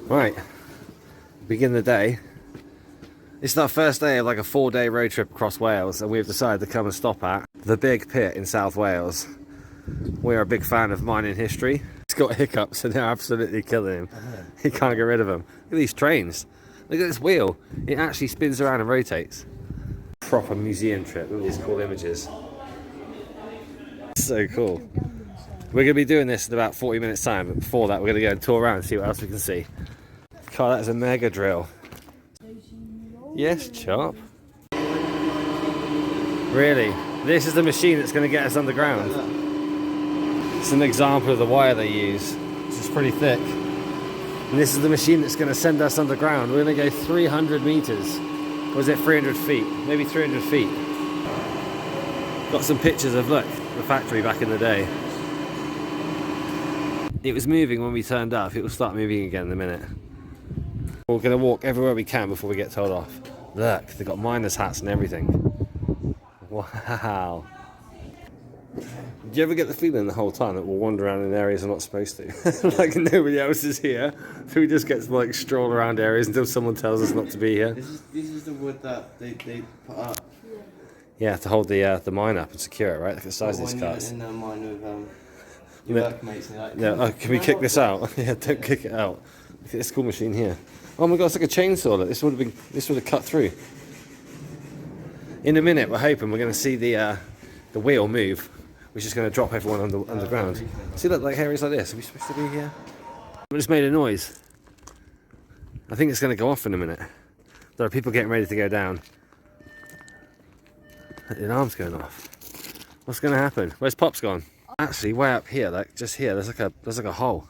Right, begin the day. It's our first day of like a 4-day road trip across Wales, and we've decided to come and stop at the Big Pit in South Wales. We're a big fan of mining history. He's got hiccups and they're absolutely killing him. He can't get rid of them. Look at these trains. Look at this wheel. It actually spins around and rotates. Proper museum trip. Look at these cool images. So cool. We're going to be doing this in about 40 minutes time, but before that we're going to go and tour around and see what else we can see. God, that is a mega drill. Yes, Chop. Really? This is the machine that's going to get us underground. It's an example of the wire they use. This is pretty thick. And this is the machine that's going to send us underground. We're going to go 300 meters. Or is it 300 feet? Maybe 300 feet. Got some pictures of, look, the factory back in the day. It was moving when we turned up. It will start moving again in a minute. We're going to walk everywhere we can before we get told off. Look, they've got miners' hats and everything. Wow. Do you ever get the feeling the whole time that we'll wander around in areas we're not supposed to? Like nobody else is here. So we just get to like stroll around areas until someone tells us not to be here. This is the wood that they put up. Yeah, to hold the mine up and secure it, right? Look at the size of these carts. In the mine with your workmates and like, yeah, can we kick this out? Yeah, don't kick it out. Look at this cool machine here. Oh my god, it's like a chainsaw. Look, this would have cut through. In a minute, we're hoping we're going to see the wheel move, which is going to drop everyone underground. See, look, like areas like this. Are we supposed to be here? We just made a noise. I think it's going to go off in a minute. There are people getting ready to go down. The alarm's going off. What's going to happen? Where's Pop's gone? Actually, way up here, like just here, there's like a hole.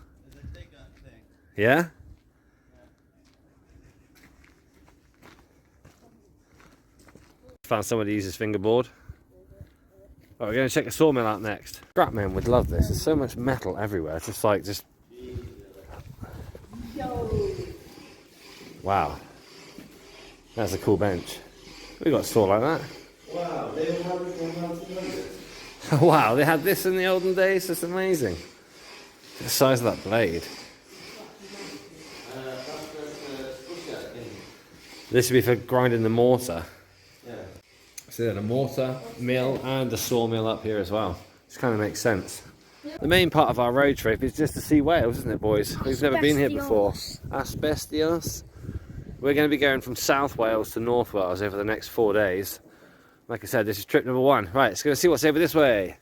Yeah? Found someone to use his fingerboard. Right, we're going to check the sawmill out next. Scrapmen would love this. There's so much metal everywhere. It's just like, wow. That's a cool bench. We got a saw like that. wow, they don't have it in 1900. Wow, they had this in the olden days. That's amazing. The size of that blade. This would be for grinding the mortar. Yeah. So there's a mortar, mill, and a sawmill up here as well. Which kind of makes sense. The main part of our road trip is just to see Wales, isn't it, boys? We've never been here before. Asbestos. We're going to be going from South Wales to North Wales over the next 4 days. Like I said, this is trip number 1. Right, let's go see what's over this way.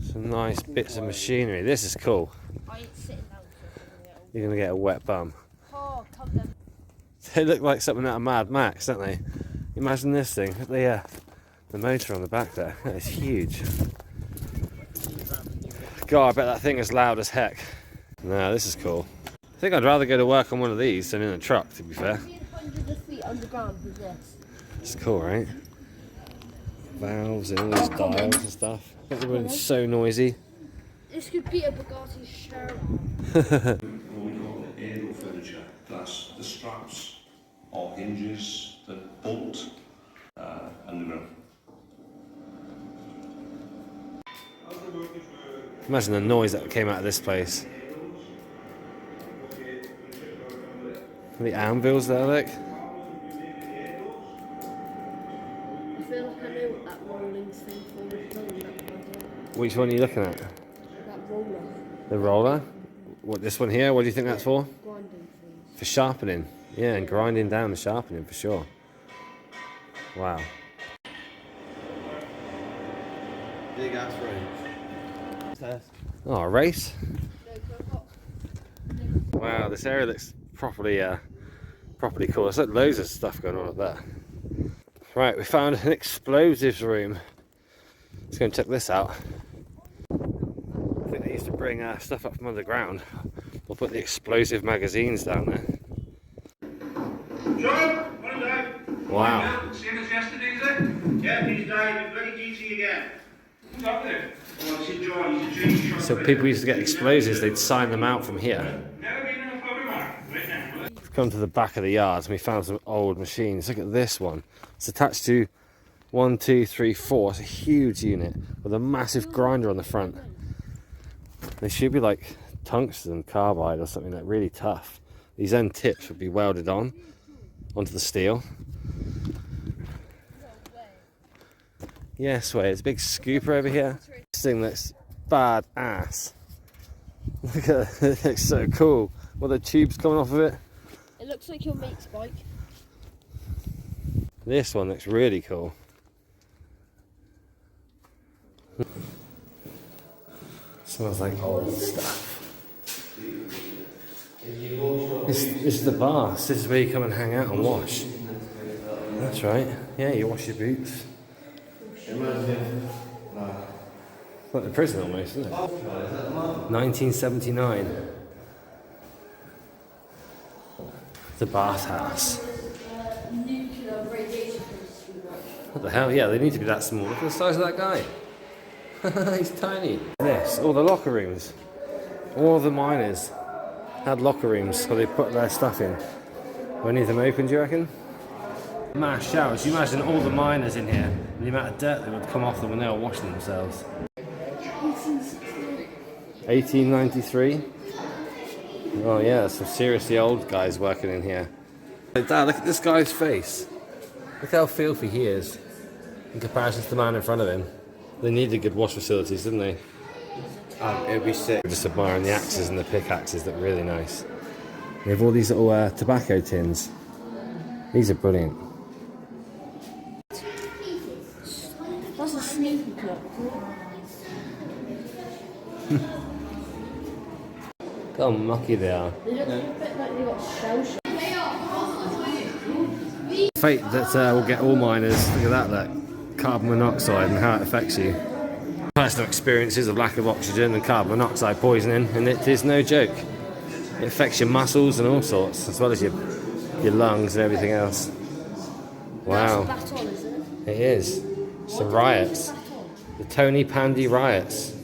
Some nice bits of machinery. This is cool. You're going to get a wet bum. They look like something out of Mad Max, don't they? Imagine this thing. The motor on the back there. That is huge. God, I bet that thing is loud as heck. No, this is cool. I think I'd rather go to work on one of these than in a truck, to be fair. It's cool, right? Valves and all these dials and stuff. Everyone's so noisy. This could be a Bugatti Chiron. What we call the aerial furniture. That's the straps or hinges that bolt underground. Imagine the noise that came out of this place. The anvils there, look. I feel like I know what that rolling thing for. Which one are you looking at? That roller. The roller? What, this one here? What do you think that's for? Grinding things. For sharpening. Yeah, and grinding down the sharpening for sure. Wow. Big ass range. Test. Oh, a race? Wow, this area looks properly cool. There's like loads of stuff going on up there. Right, we found an explosives room. Let's go and check this out. I think they used to bring stuff up from underground. We'll put the explosive magazines down there. John, morning, Dave. Wow. Same as yesterday, is it? Yeah, he's Dave. Bloody GT again. Who's up there? Well, it's John. He's a GT shop. So people used to get explosives, they'd sign them out from here. Never been in a photo mark. Right now, will it? We've come to the back of the yard and we found some old machines. Look at this one. It's attached to 1, 2, 3, 4. It's a huge unit with a massive grinder on the front. They should be like tungsten carbide or something, like really tough. These end tips would be welded on onto the steel. Yeah, sway. It's a big scooper over here. This thing looks badass. Look at it. It looks so cool. What the tubes coming off of it. It looks like your mate's bike. This one looks really cool. Smells like old stuff. This is the bath. This is where you come and hang out and wash. That's right. Yeah, you wash your boots. Like the prison almost, isn't it? 1979. The bathhouse. What the hell? Yeah, they need to be that small. Look at the size of that guy. He's tiny. This, all the locker rooms. All the miners had locker rooms where they put their stuff in. Do any of them open, do you reckon? Mass showers. You imagine all the miners in here and the amount of dirt that would come off them when they were washing themselves. 1893. Oh yeah, some seriously old guys working in here. Dad, look at this guy's face. Look how filthy he is in comparison to the man in front of him. They needed good wash facilities, didn't they? It'd be sick. We're just admiring the axes and the pickaxes, look really nice. We have all these little tobacco tins. These are brilliant. That's a sneaky clock. Look how mucky they are. They look a bit like they got shell shock. Fate that will get all miners. Look at that, look. Carbon monoxide and how it affects you. Personal experiences of lack of oxygen and carbon monoxide poisoning, and it is no joke. It affects your muscles and all sorts, as well as your lungs and everything else. Wow. That's baton, isn't it? It is. It's the riots. The Tony Pandy riots.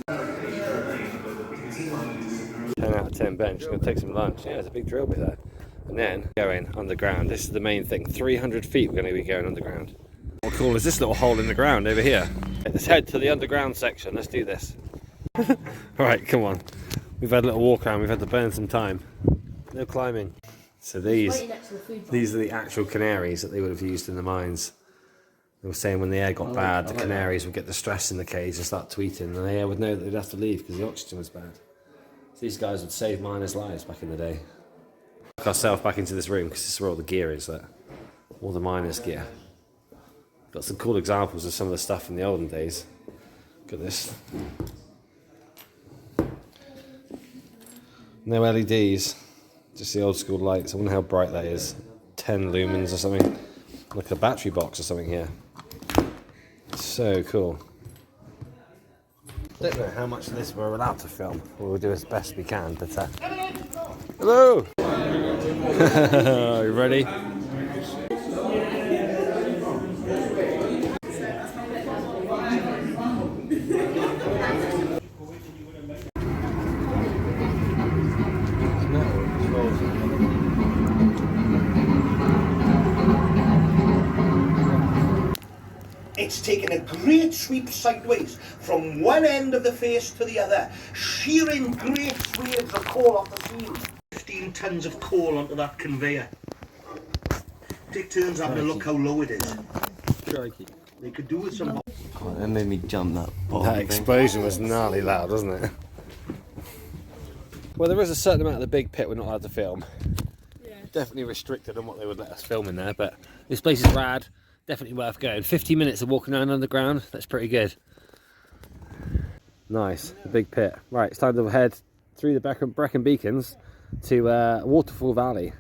10 out of 10 bench. Going to take some lunch. Yeah, there's a big drill bit there. And then going underground. This is the main thing. 300 feet we're going to be going underground. What cool is this little hole in the ground over here? Let's head to the underground section. Let's do this. Alright, come on. We've had a little walk around. We've had to burn some time. No climbing. So these are the actual canaries that they would have used in the mines. They were saying when the air got bad, the canaries would get the stress in the cage and start tweeting, and the air would know that they'd have to leave because the oxygen was bad. So these guys would save miners' lives back in the day. Look ourselves back into this room because this is where all the gear is, all the miners' gear. Got some cool examples of some of the stuff from the olden days. Look at this. No LEDs, just the old school lights. I wonder how bright that is. 10 lumens or something. Like a battery box or something here. So cool. Don't know how much of this we're allowed to film. We'll do as best we can, but hello! Are you ready? It's taken a great sweep sideways from one end of the face to the other, shearing great swathes of coal off the seam. 15 tons of coal onto that conveyor. Take turns having a look how low it is. Crikey. They could do with some... Oh, that made me jump that bottom That thing. explosion was gnarly loud, wasn't it? Well, there is a certain amount of the big pit we're not allowed to film. Yeah. Definitely restricted on what they would let us film in there, but this place is rad. Definitely worth going. 50 minutes of walking around underground, that's pretty good. Nice, the big pit. Right, it's time to head through the Brecon Beacons to Waterfall Valley.